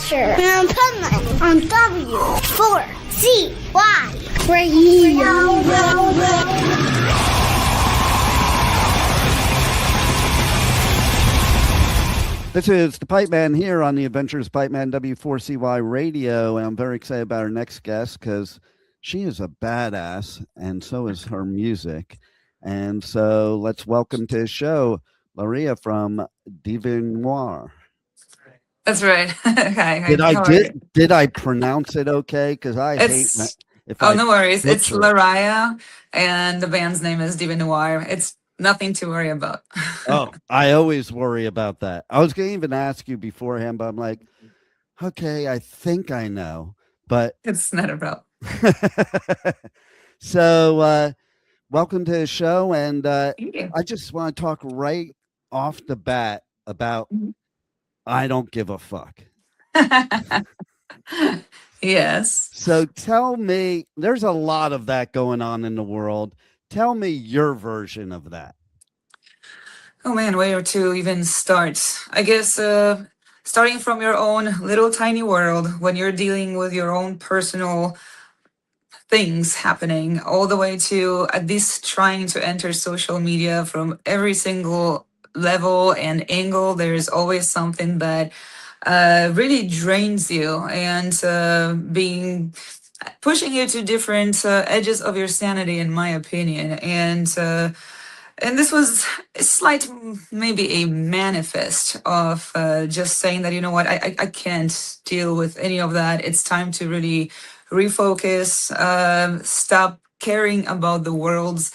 Adventure in Pipeman on W4CY Radio. This is the Pipeman here on the Adventures of Pipeman W4CY Radio, and I'm very excited about our next guest because she is a badass, and so is her music. And so let's welcome to the show Lariyah from DieveNoire. That's right. Hi. Did I pronounce it okay? Because hate if no worries. It's Lariyah, and the band's name is DieveNoire. It's nothing to worry about. Oh, I always worry about that. I was going to even ask you beforehand, but I'm like, okay, I think I know, but it's not a problem. So, welcome to the show, and Thank you. I just want to talk right off the bat about I don't give a fuck. Yes. So tell me, there's a lot of that going on in the world. Tell me your version of that. Oh man, where to even start? I guess starting from your own little tiny world when you're dealing with your own personal things happening, all the way to at least trying to enter social media from every single level and angle. There's always something that really drains you and pushing you to different edges of your sanity, in my opinion. And this was a slight, maybe a manifest of just saying that, you know what, I can't deal with any of that. It's time to really refocus, stop caring about the world's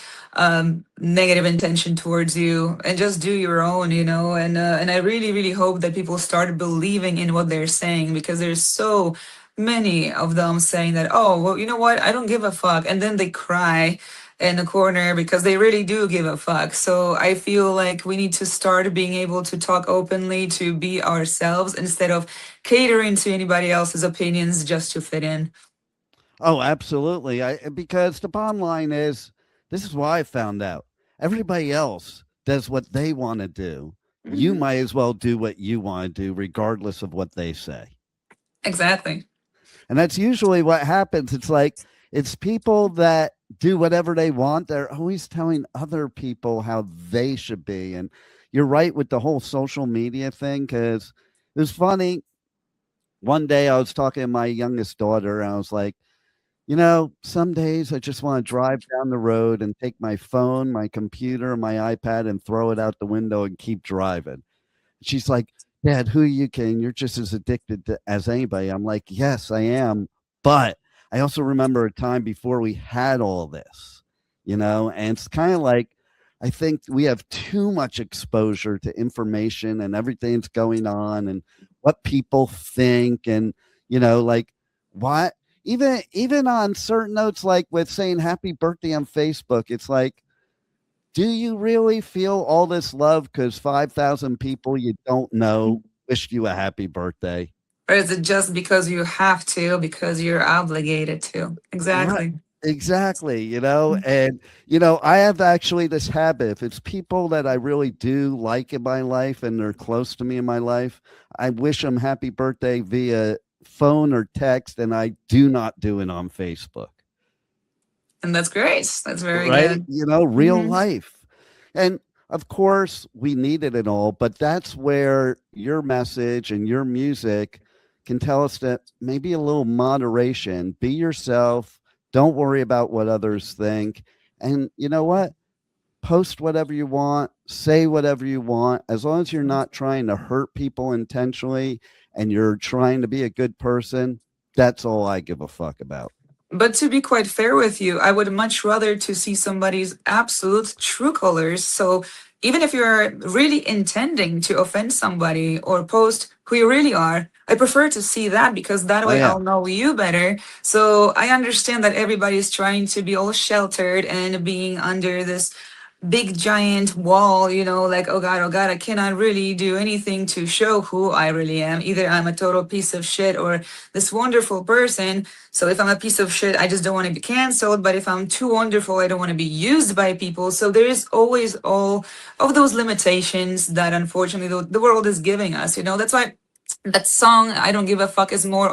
negative intention towards you, and just do your own, and I really, really hope that people start believing in what they're saying, because there's so many of them saying that, oh, well, you know what, I don't give a fuck, and then they cry in the corner because they really do give a fuck. So I feel like we need to start being able to talk openly, to be ourselves, instead of catering to anybody else's opinions just to fit in. Oh, absolutely. Because the bottom line is, this is why I found out. Everybody else does what they want to do. Mm-hmm. You might as well do what you want to do, regardless of what they say. Exactly. And that's usually what happens. It's like, it's people that do whatever they want. They're always telling other people how they should be. And you're right with the whole social media thing, because it was funny. One day I was talking to my youngest daughter, and I was like, some days I just want to drive down the road and take my phone, my computer, my iPad, and throw it out the window and keep driving. She's like, Dad, who are you kidding? You're just as addicted as anybody. I'm like, yes, I am. But I also remember a time before we had all this, and it's kind of like, I think we have too much exposure to information and everything that's going on and what people think. And, like what? Even on certain notes, like with saying happy birthday on Facebook, it's like, do you really feel all this love because 5,000 people you don't know wished you a happy birthday? Or is it just because you have to, because you're obligated to? Exactly. Right. Exactly. And, I have actually this habit. If it's people that I really do like in my life and they're close to me in my life, I wish them happy birthday via phone or text, and I do not do it on Facebook. And that's great. That's very right? good. Real life. And of course we needed it all, but that's where your message and your music can tell us that maybe a little moderation, be yourself, don't worry about what others think. And you know what? Post whatever you want, say whatever you want, as long as you're not trying to hurt people intentionally and you're trying to be a good person. That's all I give a fuck about. But to be quite fair with you, I would much rather to see somebody's absolute true colors. So even if you're really intending to offend somebody or post who you really are, I prefer to see that, because that way I'll know you better. So I understand that everybody's trying to be all sheltered and being under this big giant wall, like, oh God, I cannot really do anything to show who I really am. Either I'm a total piece of shit or this wonderful person. So if I'm a piece of shit, I just don't want to be canceled. But if I'm too wonderful, I don't want to be used by people. So there is always all of those limitations that unfortunately the world is giving us. That's why that song I Don't Give a Fuck is more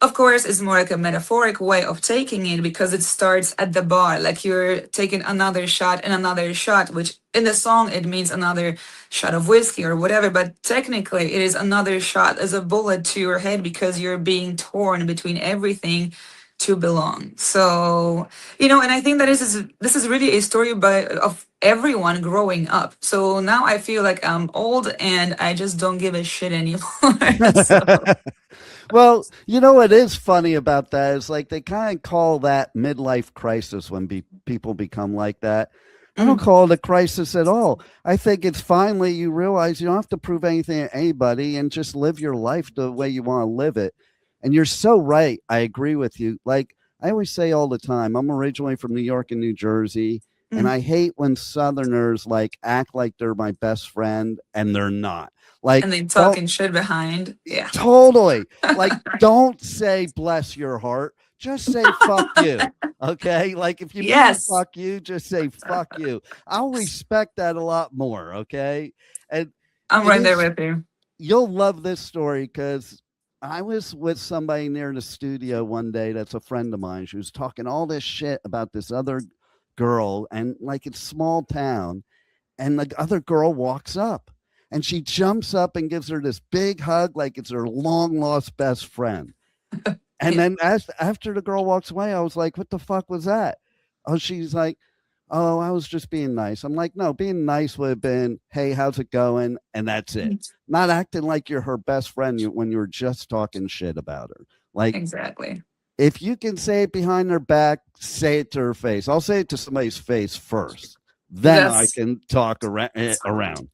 of course, it's more like a metaphoric way of taking it, because it starts at the bar, like you're taking another shot and another shot, which in the song it means another shot of whiskey or whatever, but technically it is another shot as a bullet to your head, because you're being torn between everything to belong. So, and I think that this is really a story of everyone growing up. So now I feel like I'm old and I just don't give a shit anymore. So, Well, what is funny about that is like they kind of call that midlife crisis when people become like that. I don't mm, call it a crisis at all. I think it's finally you realize you don't have to prove anything to anybody and just live your life the way you want to live it. And you're so right. I agree with you. Like I always say all the time, I'm originally from New York and New Jersey, and mm. I hate when Southerners like act like they're my best friend and they're not. Like, And then don't talking shit behind. Yeah. totally. Like, don't say bless your heart. Just say fuck you. Okay. Like, if you mean Yes. fuck you, just say fuck you. I'll respect that a lot more. Okay. And I'm it right there is, with you. you'll love this story because I was with somebody near the studio one day that's a friend of mine. She was talking all this shit about this other girl, and like it's small town, and the other girl walks up and she jumps up and gives her this big hug like it's her long lost best friend. And Yeah. then after the girl walks away, I was like, what the fuck was that? Oh, she's like, oh, I was just being nice. I'm like, no, being nice would have been, hey, how's it going? And that's it. Not acting like you're her best friend when you were just talking shit about her. Like, Exactly. if you can say it behind her back, say it to her face. I'll say it to somebody's face first. Then I That's can talk around.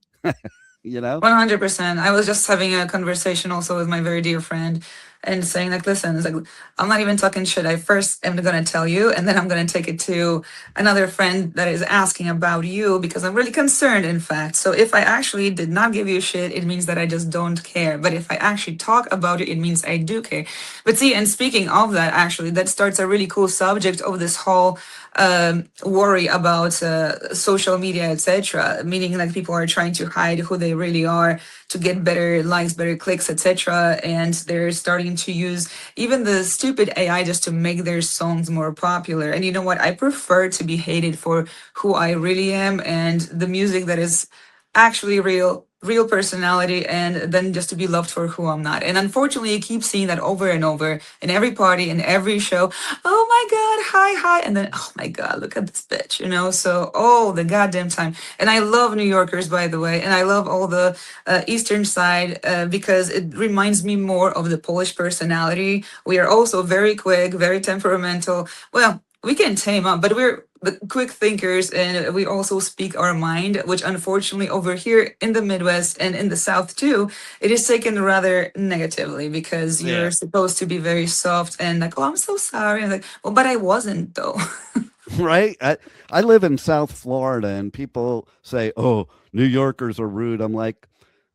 100%. I was just having a conversation also with my very dear friend and saying like, listen, it's like, I'm not even talking shit. I first am going to tell you, and then I'm going to take it to another friend that is asking about you, because I'm really concerned, in fact. So if I actually did not give you shit, it means that I just don't care. But if I actually talk about it, it means I do care. But see, and speaking of that, actually, that starts a really cool subject of this whole worry about social media, etc. Meaning like people are trying to hide who they really are to get better likes, better clicks, etc. And they're starting to use even the stupid AI just to make their songs more popular. And you know what? I prefer to be hated for who I really am and the music that is actually real personality, and then just to be loved for who I'm not. And unfortunately, you keep seeing that over and over in every party, in every show. Oh my God, hi. And then, oh my God, look at this bitch, So, oh, the goddamn time. And I love New Yorkers, by the way. And I love all the Eastern side because it reminds me more of the Polish personality. We are also very quick, very temperamental. Well, we can tame up, but we're the quick thinkers, and we also speak our mind, which unfortunately over here in the Midwest and in the South too, it is taken rather negatively, because Yeah. you're supposed to be very soft and like, oh, I'm so sorry. I'm like, well, but I wasn't though. Right. I live in South Florida, and people say, oh, New Yorkers are rude. I'm like,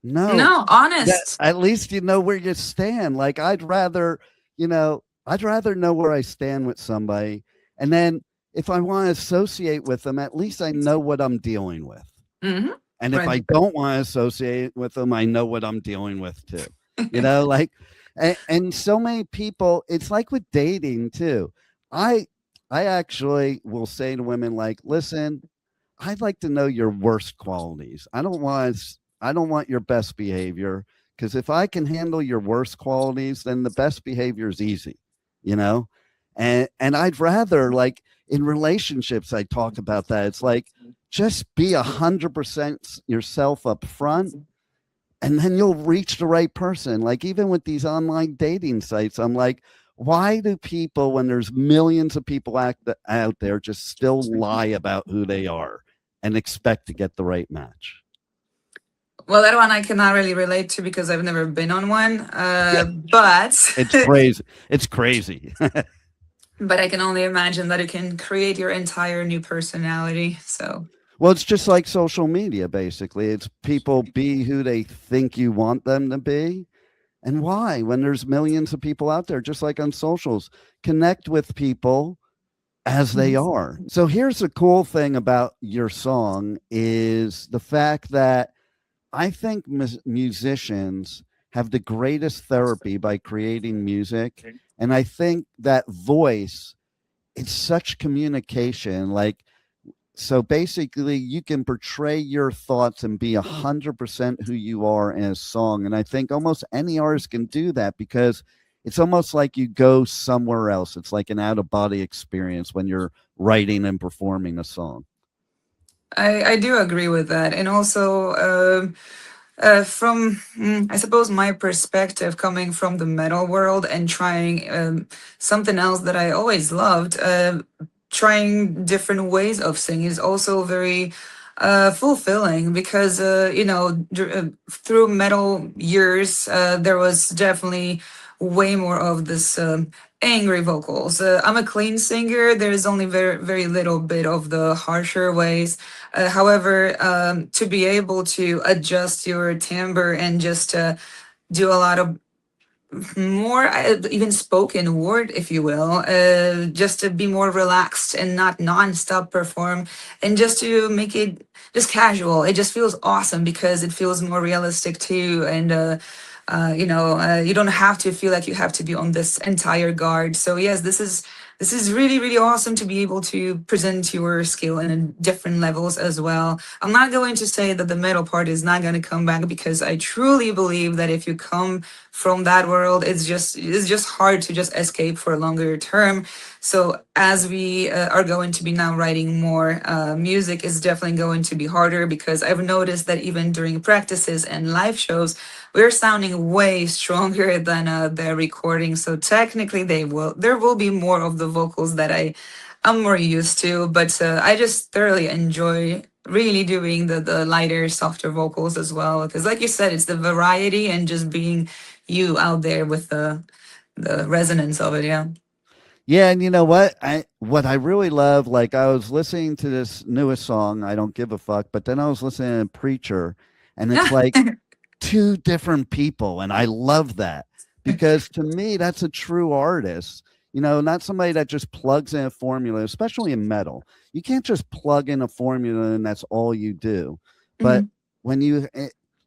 no, No, honest. at least you know where you stand. Like I'd rather know where I stand with somebody. And then if I want to associate with them, at least I know what I'm dealing with. Hmm. And if Right. I don't want to associate with them, I know what I'm dealing with too. Like, and so many people, it's like with dating too. I, I actually will say to women like, listen, I'd like to know your worst qualities. I don't want your best behavior, because if I can handle your worst qualities, then the best behavior is easy, you know? And I'd rather like in relationships I talk about that. It's like just be 100% yourself up front, and then you'll reach the right person. Like even with these online dating sites, I'm like, why do people, when there's millions of people out there, just still lie about who they are and expect to get the right match? Well, that one I cannot really relate to because I've never been on one. Yeah, But it's crazy. It's crazy. but I can only imagine that it can create your entire new personality. So Well, it's just like social media, basically. It's people be who they think you want them to be. And why? When there's millions of people out there, just like on socials, connect with people as they are. So here's the cool thing about your song is the fact that I think musicians have the greatest therapy by creating music. And I think that voice, it's such communication. Like, so basically you can portray your thoughts and be 100% who you are in a song. And I think almost any artist can do that because it's almost like you go somewhere else. It's like an out of body experience when you're writing and performing a song. I do agree with that. And also, from, I suppose, my perspective coming from the metal world and trying something else that I always loved, trying different ways of singing is also very fulfilling because, through metal years, there was definitely way more of this angry vocals. I'm a clean singer. There's only very, very little bit of the harsher ways. However, to be able to adjust your timbre and just do a lot of more even spoken word, if you will, just to be more relaxed and not non-stop perform, and just to make it just casual. It just feels awesome because it feels more realistic too. And you don't have to feel like you have to be on this entire guard. So yes, this is really, really awesome to be able to present your skill in different levels as well. I'm not going to say that the metal part is not going to come back because I truly believe that if you come from that world, it's just hard to just escape for a longer term. So as we are going to be now writing more music, is definitely going to be harder because I've noticed that even during practices and live shows, we're sounding way stronger than the recording. So technically, there will be more of the vocals that I'm more used to. But I just thoroughly enjoy really doing the lighter, softer vocals as well. Because like you said, it's the variety and just being you out there with the resonance of it. Yeah. Yeah, and you know what I really love, like I was listening to this newest song, I Don't Give a Fuck, but then I was listening to Preacher, and it's like two different people, and I love that because to me that's a true artist. Not somebody that just plugs in a formula, especially in metal. You can't just plug in a formula and that's all you do. But Mhm. when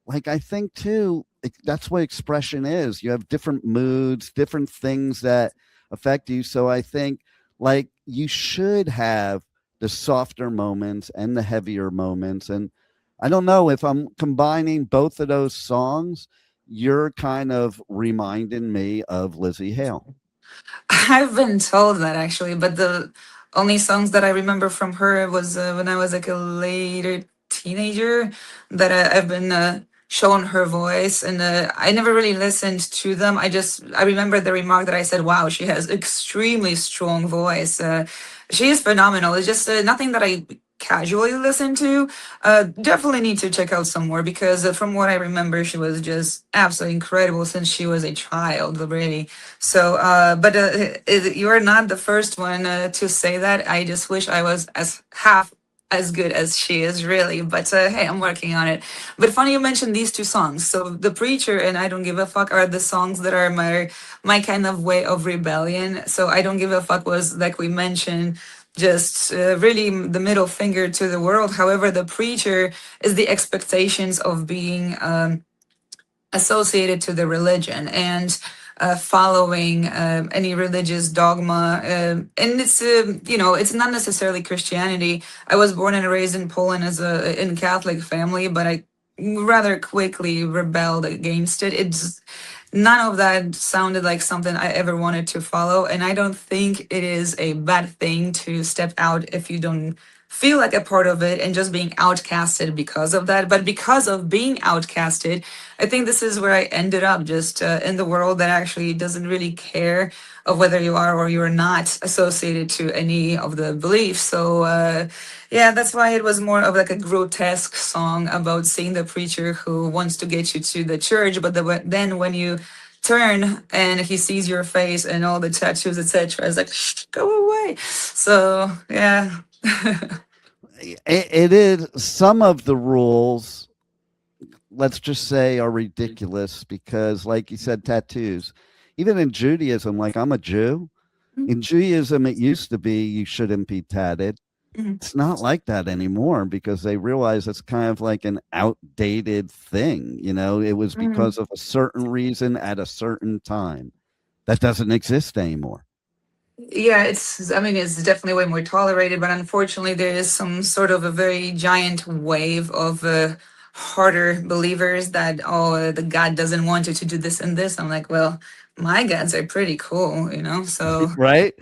like I think too, that's what expression is. You have different moods, different things that affect you. So I think like you should have the softer moments and the heavier moments. And I don't know if I'm combining both of those songs, you're kind of reminding me of Lzzy Hale. I've been told that actually, but the only songs that I remember from her was when I was like a later teenager that I've been shown her voice, and I never really listened to them. I remember the remark that I said, "Wow, she has extremely strong voice. She is phenomenal." It's just nothing that I casually listen to. Definitely need to check out some more because from what I remember, she was just absolutely incredible since she was a child, really. So, but you are not the first one to say that. I just wish I was as half as good as she is, really. But hey, I'm working on it. But funny you mentioned these two songs. So, The Preacher and I Don't Give a Fuck are the songs that are my kind of way of rebellion. So, I Don't Give a Fuck was, like we mentioned, just really the middle finger to the world. However, The Preacher is the expectations of being associated to the religion and following any religious dogma. And it's not necessarily Christianity. I was born and raised in Poland in Catholic family, but I rather quickly rebelled against it. None of that sounded like something I ever wanted to follow. And I don't think it is a bad thing to step out if you don't feel like a part of it and just being outcasted because of that. But because of being outcasted, I think this is where I ended up, just in the world that actually doesn't really care of whether you are or you're not associated to any of the beliefs. So yeah, that's why it was more of like a grotesque song about seeing the preacher who wants to get you to the church, but then when you turn and he sees your face and all the tattoos, etc., it's like, shh, go away. So yeah. It is some of the rules, let's just say, are ridiculous because, like you said, tattoos. Even in Judaism, like I'm a Jew. In Judaism, it used to be you shouldn't be tatted. Mhm. It's not like that anymore because they realize it's kind of like an outdated thing. It was Mhm. because of a certain reason at a certain time that doesn't exist anymore. Yeah, I mean, it's definitely way more tolerated, but unfortunately, there is some sort of a very giant wave of harder believers that, oh, the God doesn't want you to do this and this. I'm like, well, my gods are pretty cool, so. Right?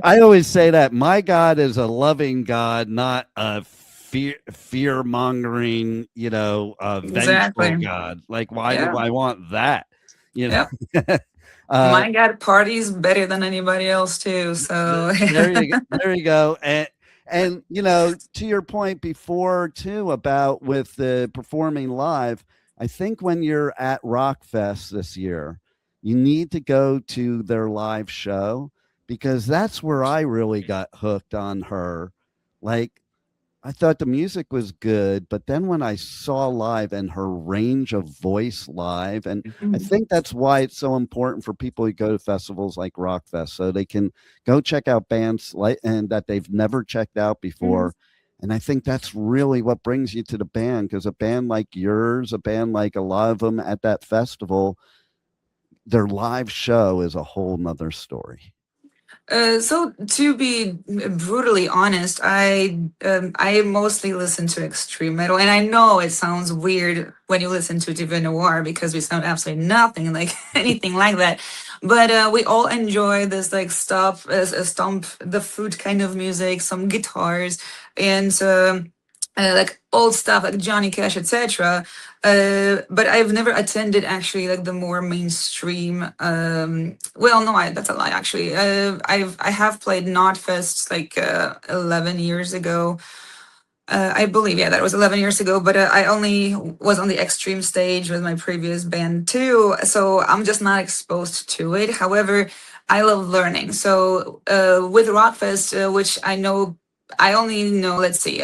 I always say that my God is a loving God, not a fear mongering, vengeful Exactly. God. Like, why do Yeah. I want that? You Yep. know, uh, My God parties better than anybody else too. So. there you go. And to your point before too about with the performing live, I think when you're at Rockfest this year, you need to go to their live show because that's where I really got hooked on her. Like I thought the music was good, but then when I saw live and her range of voice live, and I Mhm. think that's why it's so important for people who go to festivals like Rockfest, so they can go check out bands like and that they've never checked out Mhm. before. And I think that's really what brings you to the band because a band like yours, a band like a lot of them at that festival, their live show is a whole nother story. So to be brutally honest, I mostly listen to extreme metal, and I know it sounds weird when you listen to DieveNoire because we sound absolutely nothing like anything like that. But we all enjoy this like stomp the foot kind of music, some guitars, and like old stuff like Johnny Cash, etc. But I've never attended actually like the more mainstream. Well, no, that's a lie. Actually, I have played Notfest like 11 years ago. I believe, yeah, that was 11 years ago. But I only was on the extreme stage with my previous band too, so I'm just not exposed to it. However, I love learning. So with Rockfest, which I only know, let's see,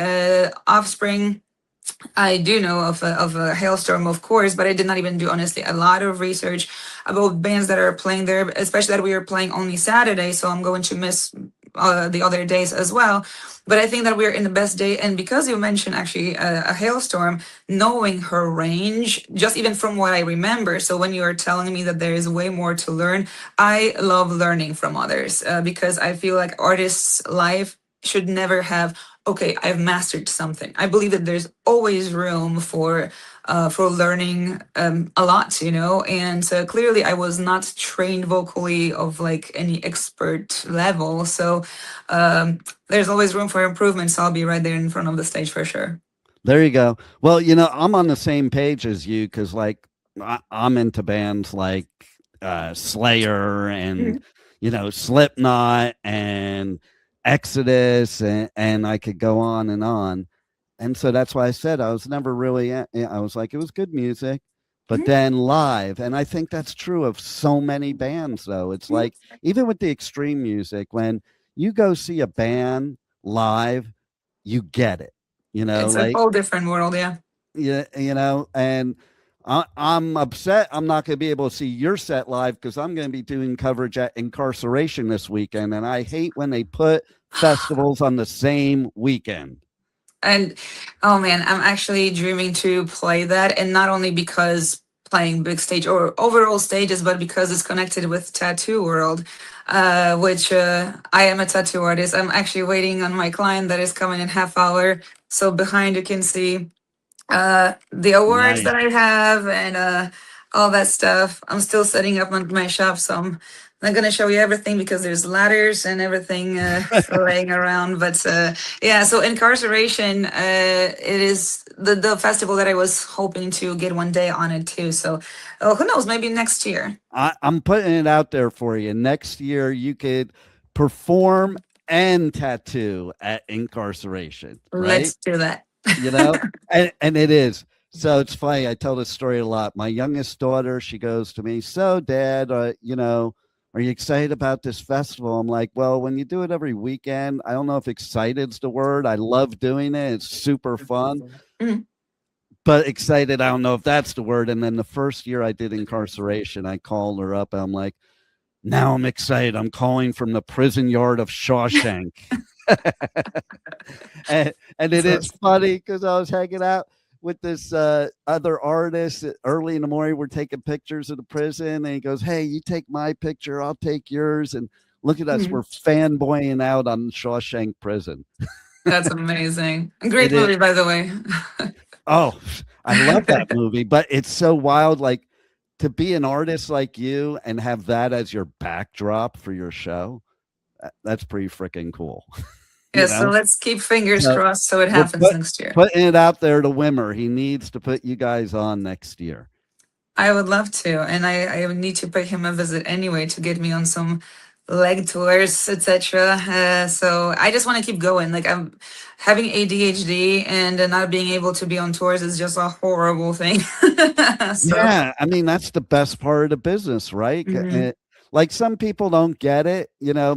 Offspring. I do know of a hailstorm, of course, but I did not even do honestly a lot of research about bands that are playing there, especially that we are playing only Saturday. So I'm going to miss the other days as well. But I think that we're in the best day, and because you mentioned actually a hailstorm, knowing her range, just even from what I remember. So when you are telling me that there is way more to learn, I love learning from others because I feel like artists' life should never have, okay, I've mastered something. I believe that there's always room for learning a lot, and clearly I was not trained vocally of like any expert level. So there's always room for improvement. So I'll be right there in front of the stage for sure. There you go. Well, I'm on the same page as you because, like, I'm into bands like Slayer and, Mhm. Slipknot and Exodus, and I could go on and on. And so that's why I said I was never really, I was like, it was good music, but Mhm. then live. And I think that's true of so many bands, though. It's Mhm. like, even with the extreme music, when you go see a band live, you get it. It's a Like whole different world, yeah. yeah, and I'm upset I'm not going to be able to see your set live because I'm going to be doing coverage at Incarceration this weekend, and I hate when they put festivals on the same weekend. And oh man, I'm actually dreaming to play that, and not only because playing big stage or overall stages, but because it's connected with tattoo world, which I am a tattoo artist. I'm actually waiting on my client that is coming in half hour. So behind you can see the awards Nice. that I have and all that stuff. I'm still setting up my shop, so I'm not gonna show you everything because there's ladders and everything laying around. But yeah, so Incarceration, it is the festival that I was hoping to get one day on it too. So who knows, maybe next year. I'm putting it out there for you. Next year, you could perform and tattoo at Incarceration, right? Let's do that. you know and it is so it's funny. I tell this story a lot. My youngest daughter, she goes to me, so dad, are you excited about this festival? I'm like, well, when you do it every weekend, I don't know if excited's the word. I love doing it, it's super fun, Mhm. but excited, I don't know if that's the word. And then the first year I did Incarceration, I called her up and I'm like, Now I'm excited. I'm calling from the prison yard of Shawshank. and it is funny because I was hanging out with this other artist early in the morning. We're taking pictures of the prison, and he goes, "Hey, you take my picture, I'll take yours." And look at us, we're fanboying out on Shawshank Prison. That's amazing. Great movie, by the way. Oh, I love that movie, but it's so wild. Like, to be an artist like you and have that as your backdrop for your show, that's pretty freaking cool. Yeah, so let's keep fingers crossed so it happens next year. Putting it out there to Wimmer. He needs to put you guys on next year. I would love to, and I need to pay him a visit anyway to get me on some leg tours, etc. So I just want to keep going. Like, I'm having ADHD, and not being able to be on tours is just a horrible thing. Yeah, I mean, that's the best part of the business, right? Like, some people don't get it. You know,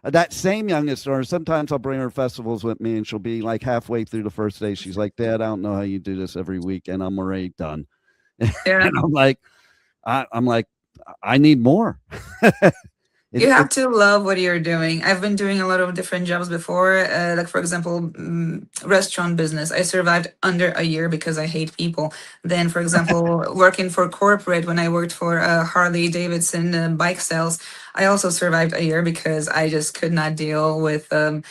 that same youngest artist, sometimes I'll bring her festivals with me, and she'll be like halfway through the first day. She's like, "Dad, I don't know how you do this every week, and I'm already done." Yeah. And I'm like, I need more. You have to love what you're doing. I've been doing a lot of different jobs before, like, for example, restaurant business. I survived under a year because I hate people. Then, for example, working for corporate, when I worked for Harley Davidson bike sales, I also survived a year because I just could not deal with the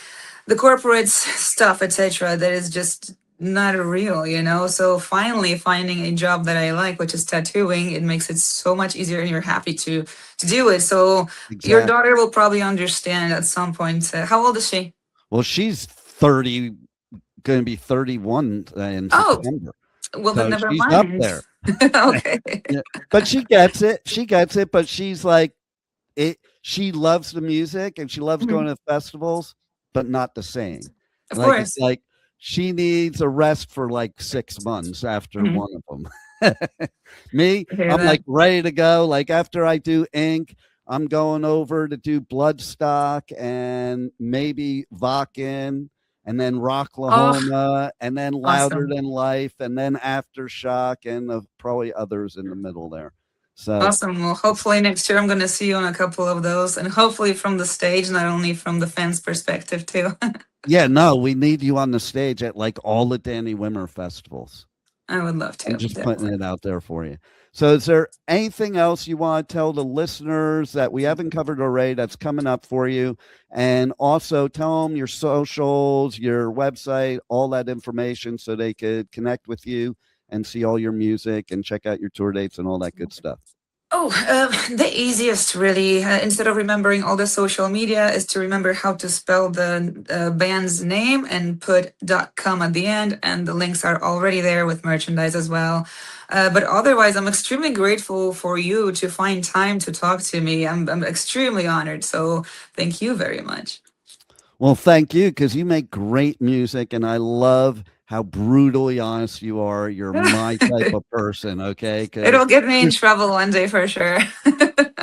corporate stuff, etc. That is just not real, you know? So finally finding a job that I like, which is tattooing, it makes it so much easier, and you're happy to do it. So your daughter will probably understand at some point. How old is she? Well, she's 30, going to be 31 in September. Well, then never she's mind. Up there. Okay. Yeah. But she gets it. She gets it. But she's like, she loves the music, and she loves going to festivals, but not the same. Of course. It's like, she needs a rest for like 6 months after one of them. Me, I'm like ready to go. Like, after I do ink, I'm going over to do Bloodstock and maybe Vakken, and then Rocklahoma, and then Louder Than Life, and then Aftershock, and probably others in the middle there. So awesome. Well, hopefully next year I'm going to see you on a couple of those, and hopefully from the stage, not only from the fans' perspective too. Yeah, no, we need you on the stage at like all the Danny Wimmer festivals. I would love to. I'm just putting it out there for you. So is there anything else you want to tell the listeners that we haven't covered already that's coming up for you? And also tell them your socials, your website, all that information, so they could connect with you and see all your music and check out your tour dates and all that good stuff. Oh, the easiest, really, instead of remembering all the social media, is to remember how to spell the band's name and put .com at the end, and the links are already there with merchandise as well. But otherwise, I'm extremely grateful for you to find time to talk to me. I'm extremely honored, so thank you very much. Well, thank you, because you make great music, and I love how brutally honest you are. You're my type of person, okay? It'll get me in trouble one day for sure.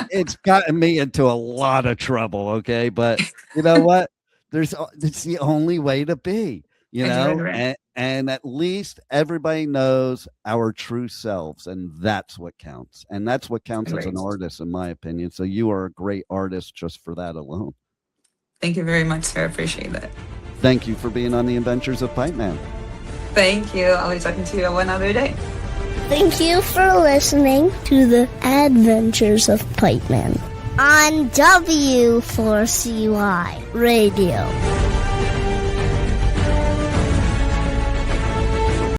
It's gotten me into a lot of trouble, okay? But you know what? It's the only way to be, you know? Right. And at least everybody knows our true selves, and that's what counts. And that's what counts as an artist, in my opinion. So you are a great artist just for that alone. Thank you very much, sir. I appreciate that. Thank you for being on the Adventures of Pipeman. Thank you. I'll be talking to you one other day. Thank you for listening to the Adventures of Pipeman on W4CY Radio.